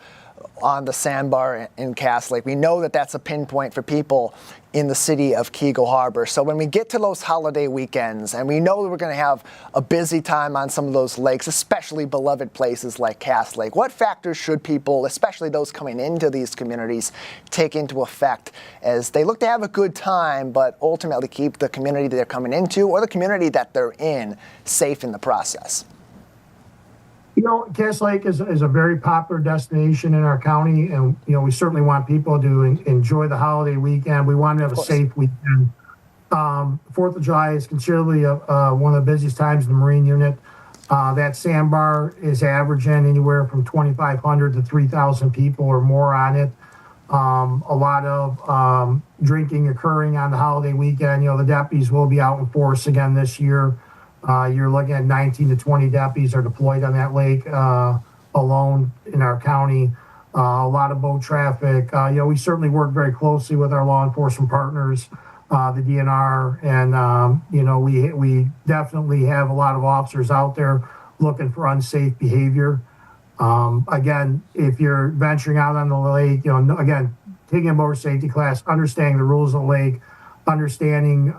on the sandbar in Cass Lake. We know that that's a pinpoint for people in the city of Keego Harbor. So when we get to those holiday weekends, and we know that we're going to have a busy time on some of those lakes, especially beloved places like Cass Lake, what factors should people, especially those coming into these communities, take into effect as they look to have a good time, but ultimately keep the community that they're coming into or the community that they're in safe in the process? Cass Lake is a very popular destination in our county, and we certainly want people to enjoy the holiday weekend. We want to have a safe weekend. 4th of July is considerably one of the busiest times in the Marine unit. That sandbar is averaging anywhere from 2,500 to 3,000 people or more on it. A lot of drinking occurring on the holiday weekend. The deputies will be out in force again this year. You're looking at 19 to 20 deputies are deployed on that lake alone in our county. a lot of boat traffic. We certainly work very closely with our law enforcement partners, the DNR, and we definitely have a lot of officers out there looking for unsafe behavior. Again, if you're venturing out on the lake, again, taking a motor safety class, understanding the rules of the lake, understanding,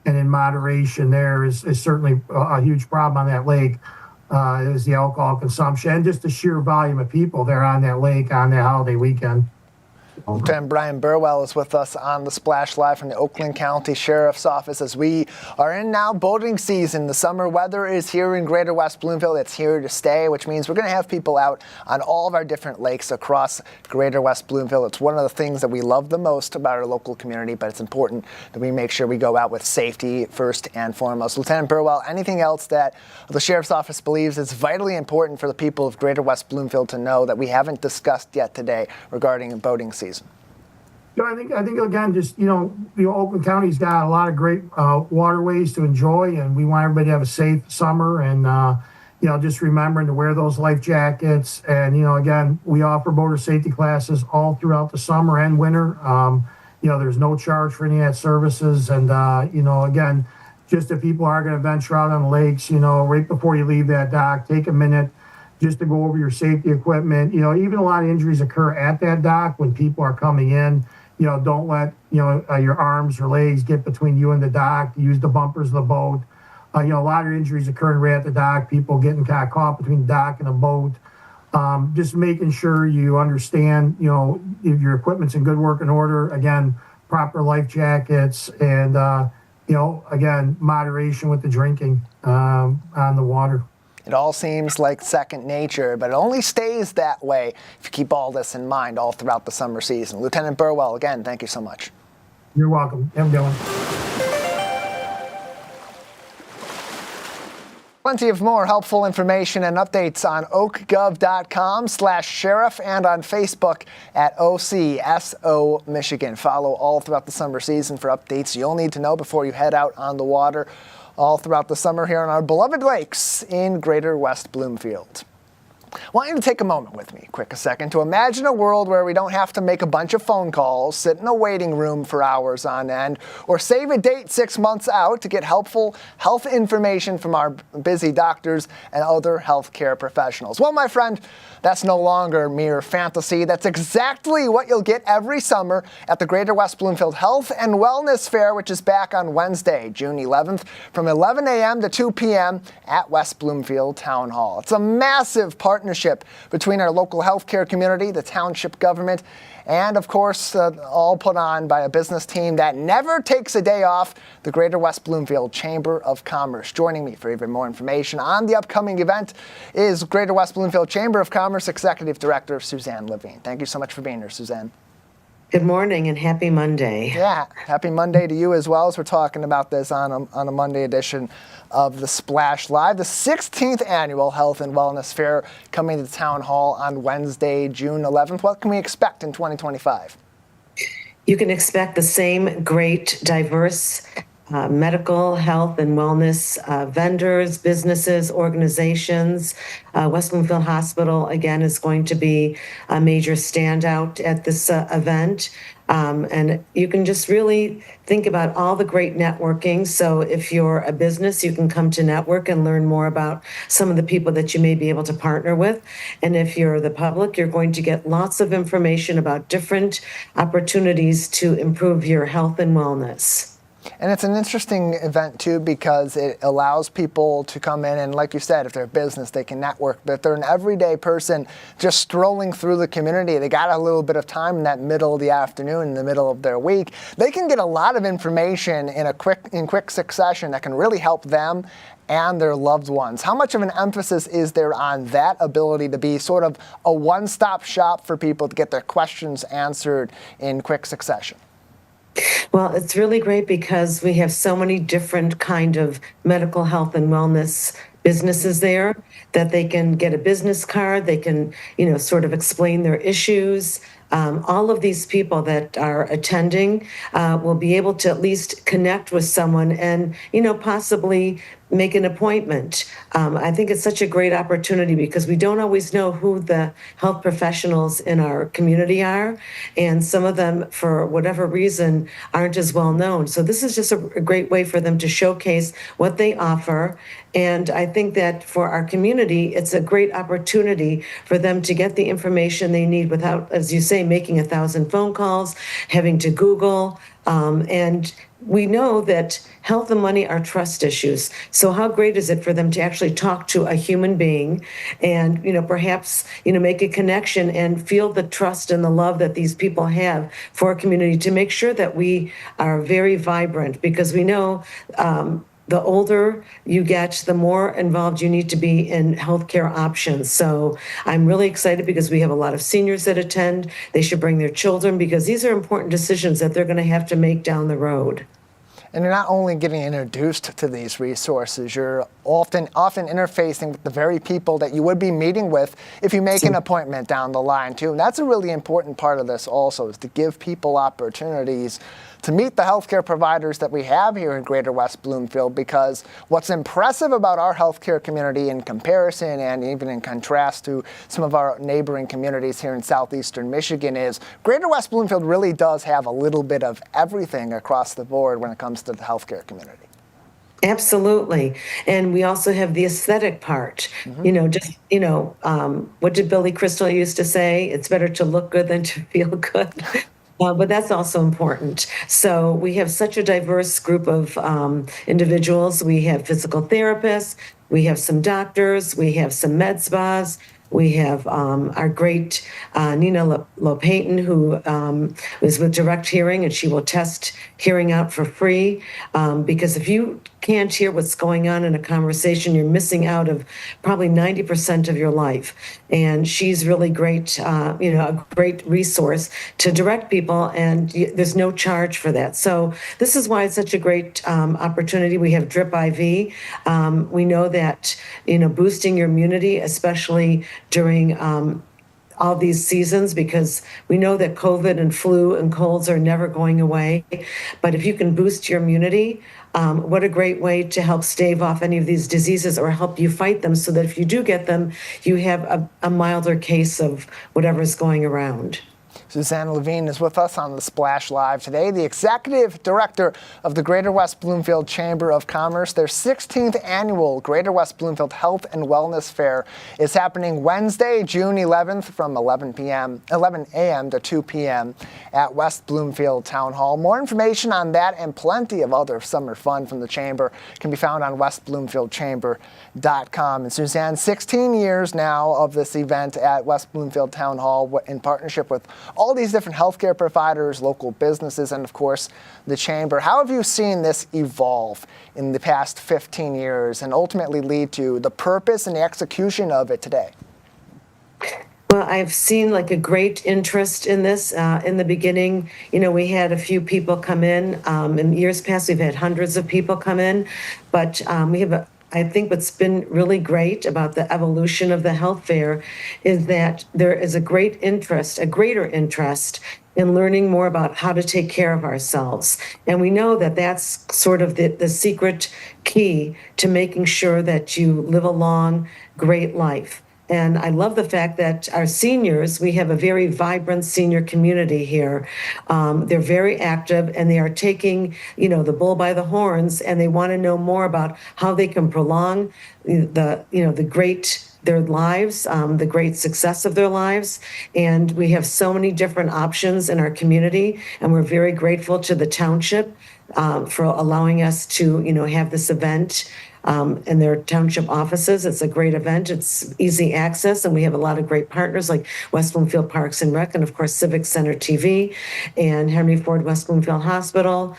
and in moderation there is certainly a huge problem on that lake, is the alcohol consumption and just the sheer volume of people there on that lake on that holiday weekend. Lieutenant Brian Burwell is with us on the Splash Live from the Oakland County Sheriff's Office as we are in now boating season. The summer weather is here in Greater West Bloomfield. It's here to stay, which means we're going to have people out on all of our different lakes across Greater West Bloomfield. It's one of the things that we love the most about our local community, but it's important that we make sure we go out with safety first and foremost. Lieutenant Burwell, anything else that the Sheriff's Office believes is vitally important for the people of Greater West Bloomfield to know that we haven't discussed yet today regarding boating season? I think again, just Oakland County's got a lot of great waterways to enjoy, and we want everybody to have a safe summer. And just remembering to wear those life jackets. And again, we offer boater safety classes all throughout the summer and winter. There's no charge for any of that services. And again, just if people are going to venture out on the lakes, right before you leave that dock, take a minute just to go over your safety equipment. Even a lot of injuries occur at that dock when people are coming in. Don't let, your arms or legs get between you and the dock. Use the bumpers of the boat. A lot of injuries occurring right at the dock, people getting kind of caught between the dock and the boat. Just making sure you understand, if your equipment's in good working order, again, proper life jackets, and, again, moderation with the drinking on the water. It all seems like second nature, but it only stays that way if you keep all this in mind all throughout the summer season. Lieutenant Burwell, again, thank you so much. You're welcome. Have a good one. Plenty of more helpful information and updates on oakgov.com/sheriff and on Facebook at OCSO Michigan. Follow all throughout the summer season for updates you'll need to know before you head out on the water all throughout the summer here on our beloved lakes in Greater West Bloomfield. I want you to take a moment with me, a second, to imagine a world where we don't have to make a bunch of phone calls, sit in a waiting room for hours on end, or save a date 6 months out to get helpful health information from our busy doctors and other healthcare professionals. Well, my friend, that's no longer mere fantasy. That's exactly what you'll get every summer at the Greater West Bloomfield Health and Wellness Fair, which is back on Wednesday, June 11th, from 11 a.m. to 2 p.m. at West Bloomfield Town Hall. It's a massive partnership between our local healthcare community, the township government, and of course, all put on by a business team that never takes a day off, the Greater West Bloomfield Chamber of Commerce. Joining me for even more information on the upcoming event is Greater West Bloomfield Chamber of Commerce Executive Director Suzanne Levine. Thank you so much for being here, Suzanne. Good morning and happy Monday. Yeah, happy Monday to you as well, as we're talking about this on a Monday edition of the Splash Live. The 16th Annual Health and Wellness Fair coming to the Town Hall on Wednesday, June 11th. What can we expect in 2025? You can expect the same great, diverse medical, health, and wellness vendors, businesses, organizations. West Bloomfield Hospital, again, is going to be a major standout at this event. And you can just really think about all the great networking. So if you're a business, you can come to network and learn more about some of the people that you may be able to partner with. And if you're the public, you're going to get lots of information about different opportunities to improve your health and wellness. And it's an interesting event, too, because it allows people to come in and, like you said, if they're a business, they can network. But if they're an everyday person just strolling through the community, they got a little bit of time in that middle of the afternoon, in the middle of their week, they can get a lot of information in quick succession that can really help them and their loved ones. How much of an emphasis is there on that ability to be sort of a one-stop shop for people to get their questions answered in quick succession? Well, it's really great because we have so many different kind of medical health and wellness businesses there that they can get a business card. They can, sort of explain their issues. All of these people that are attending will be able to at least connect with someone and, possibly make an appointment. I think it's such a great opportunity because we don't always know who the health professionals in our community are, and some of them, for whatever reason, aren't as well known. So this is just a great way for them to showcase what they offer. And I think that for our community, it's a great opportunity for them to get the information they need without, as you say, making 1,000 phone calls, having to Google. And we know that health and money are trust issues. So how great is it for them to actually talk to a human being and, perhaps, make a connection and feel the trust and the love that these people have for our community to make sure that we are very vibrant, because we know, the older you get, the more involved you need to be in healthcare options. So I'm really excited because we have a lot of seniors that attend. They should bring their children because these are important decisions that they're going to have to make down the road. And you're not only getting introduced to these resources, you're often interfacing with the very people that you would be meeting with if you make an appointment down the line too. And that's a really important part of this also, is to give people opportunities to meet the healthcare providers that we have here in Greater West Bloomfield, because what's impressive about our healthcare community in comparison and even in contrast to some of our neighboring communities here in southeastern Michigan is Greater West Bloomfield really does have a little bit of everything across the board when it comes to the healthcare community. Absolutely. And we also have the aesthetic part. What did Billy Crystal used to say? It's better to look good than to feel good. But that's also important. So we have such a diverse group of individuals. We have physical therapists, we have some doctors, we have some med spas. We have our great Nina Lopayton, who is with Direct Hearing, and she will test hearing out for free. Because if you can't hear what's going on in a conversation, you're missing out of probably 90% of your life. And she's really great, a great resource to direct people, and there's no charge for that. So this is why it's such a great opportunity. We have Drip IV. We know that, boosting your immunity, especially during all these seasons, because we know that COVID and flu and colds are never going away. But if you can boost your immunity, what a great way to help stave off any of these diseases or help you fight them, so that if you do get them, you have a milder case of whatever's going around. Suzanne Levine is with us on the Splash Live today, the Executive Director of the Greater West Bloomfield Chamber of Commerce. Their 16th annual Greater West Bloomfield Health and Wellness Fair is happening Wednesday, June 11th from 11 a.m. to 2 p.m. at West Bloomfield Town Hall. More information on that and plenty of other summer fun from the Chamber can be found on westbloomfieldchamber.com. And Suzanne, 16 years now of this event at West Bloomfield Town Hall in partnership with all these different healthcare providers, local businesses, and of course the Chamber. How have you seen this evolve in the past 15 years and ultimately lead to the purpose and the execution of it today? Well, I've seen a great interest in this. In the beginning, we had a few people come in. In years past, we've had hundreds of people come in, but I think what's been really great about the evolution of the health fair is that there is a greater interest in learning more about how to take care of ourselves. And we know that that's sort of the secret key to making sure that you live a long, great life. And I love the fact that our seniors, we have a very vibrant senior community here. They're very active, and they are taking, the bull by the horns, and they want to know more about how they can prolong their lives, the great success of their lives. And we have so many different options in our community, and we're very grateful to the township for allowing us to, have this event in their township offices. It's a great event. It's easy access, and we have a lot of great partners like West Bloomfield Parks and Rec, and of course Civic Center TV, and Henry Ford West Bloomfield Hospital.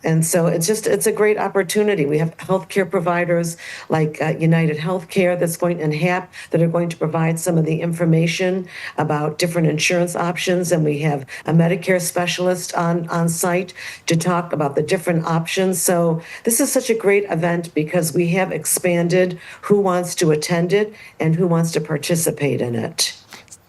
And so it's a great opportunity. We have healthcare providers like United Healthcare and HAP that are going to provide some of the information about different insurance options. And we have a Medicare specialist on site to talk about the different options. So this is such a great event because we have expanded who wants to attend it and who wants to participate in it.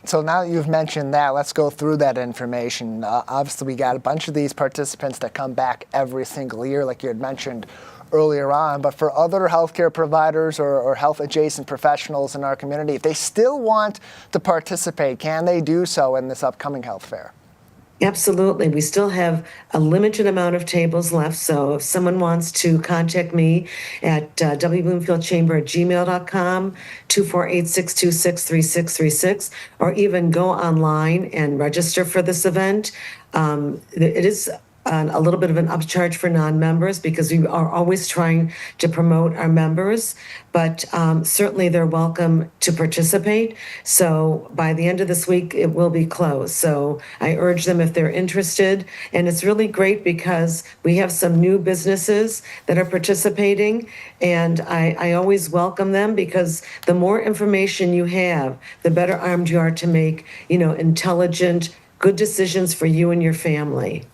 So now that you've mentioned that, let's go through that information. Obviously, we got a bunch of these participants that come back every single year, like you had mentioned earlier on. But for other healthcare providers or health-adjacent professionals in our community, if they still want to participate, can they do so in this upcoming health fair? Absolutely. We still have a limited amount of tables left. So if someone wants to contact me at wbloomfieldchamber@gmail.com, 248-626-3636, or even go online and register for this event. It is a little bit of an upcharge for non-members because we are always trying to promote our members, but certainly they're welcome to participate. So by the end of this week, it will be closed. So I urge them if they're interested. And it's really great because we have some new businesses that are participating, and I always welcome them because the more information you have, the better armed you are to make, intelligent, good decisions for you and your family.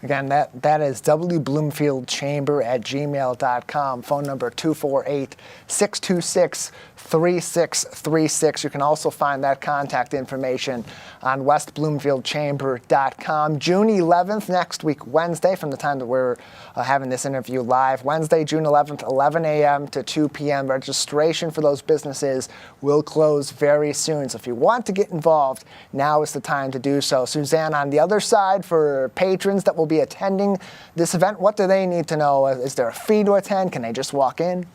Again, that is wbloomfieldchamber@gmail.com, phone number 248-626-3636. You can also find that contact information on westbloomfieldchamber.com. June 11th, next week, Wednesday, from the time that we're having this interview live. Wednesday, June 11th, 11 a.m. to 2 p.m. Registration for those businesses will close very soon. So if you want to get involved, now is the time to do so. Suzanne, on the other side, for patrons that will be attending this event, what do they need to know? Is there a fee to attend? Can they just walk in?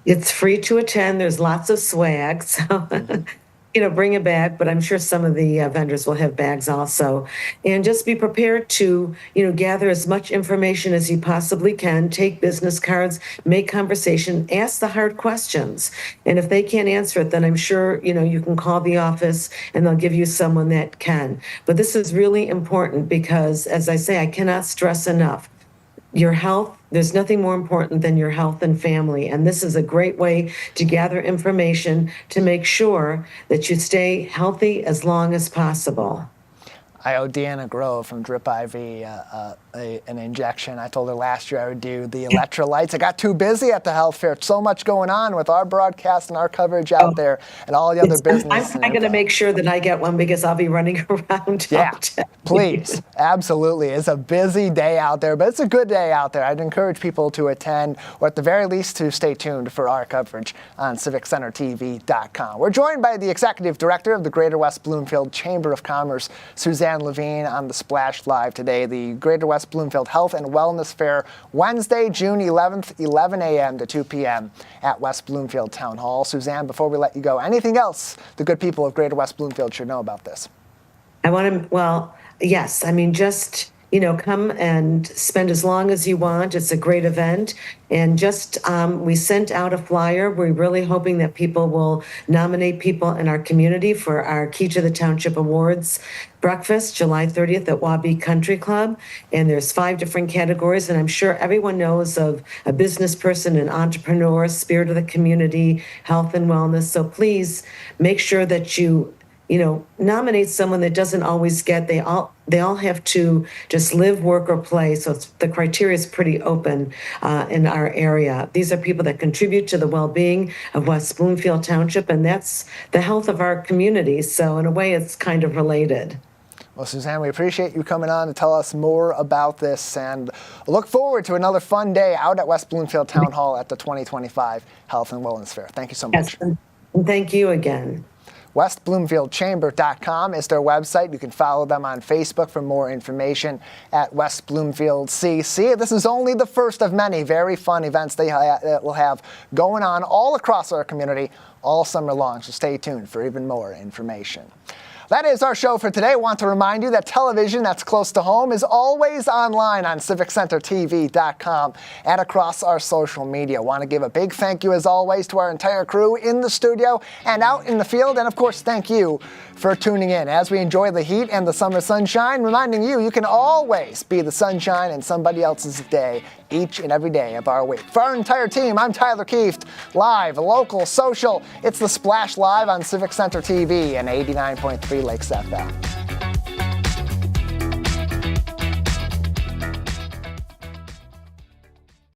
It's free to attend. There's lots of swag. So, bring a bag, but I'm sure some of the vendors will have bags also. And just be prepared to, gather as much information as you possibly can, take business cards, make conversation, ask the hard questions. And if they can't answer it, then I'm sure, you can call the office and they'll give you someone that can. But this is really important because, as I say, I cannot stress enough, your health, there's nothing more important than your health and family. And this is a great way to gather information to make sure that you stay healthy as long as possible. I owe Deanna Grove from Drip IV an injection. I told her last year I would do the electrolytes. I got too busy at the health fair. So much going on with our broadcast and our coverage out there and all the other business. I'm going to make sure that I get one because I'll be running around. Yeah, please. Absolutely. It's a busy day out there, but it's a good day out there. I'd encourage people to attend, or at the very least to stay tuned for our coverage on CivicCenterTV.com. We're joined by the Executive Director of the Greater West Bloomfield Chamber of Commerce, Suzanne Levine, on the Splash Live today. The Greater West Bloomfield Health and Wellness Fair, Wednesday, June 11th, 11 a.m. to 2 p.m. at West Bloomfield Town Hall. Suzanne, before we let you go, anything else the good people of Greater West Bloomfield should know about this? Yes. Just, come and spend as long as you want. It's a great event. And we sent out a flyer. We're really hoping that people will nominate people in our community for our Key to the Township Awards breakfast, July 30th at Wabi Country Club. And there's 5 different categories. And I'm sure everyone knows of a business person, an entrepreneur, spirit of the community, health and wellness. So please make sure that you nominate someone that doesn't always get. They all have to just live, work, or play. So the criteria is pretty open in our area. These are people that contribute to the well-being of West Bloomfield Township, and that's the health of our community. So in a way, it's kind of related. Well, Suzanne, we appreciate you coming on to tell us more about this, and look forward to another fun day out at West Bloomfield Town Hall at the 2025 Health and Wellness Fair. Thank you so much. Yes, and thank you again. WestBloomfieldChamber.com is their website. You can follow them on Facebook for more information at West Bloomfield CC. This is only the first of many very fun events they will have going on all across our community all summer long, so stay tuned for even more information. That is our show for today. I want to remind you that television that's close to home is always online on CivicCenterTV.com and across our social media. I want to give a big thank you, as always, to our entire crew in the studio and out in the field. And, of course, thank you for tuning in as we enjoy the heat and the summer sunshine, reminding you can always be the sunshine in somebody else's day each and every day of our week. For our entire team, I'm Tyler Kieft, live, local, social. It's the Splash Live on Civic Center TV and 89.3 Lakes FM.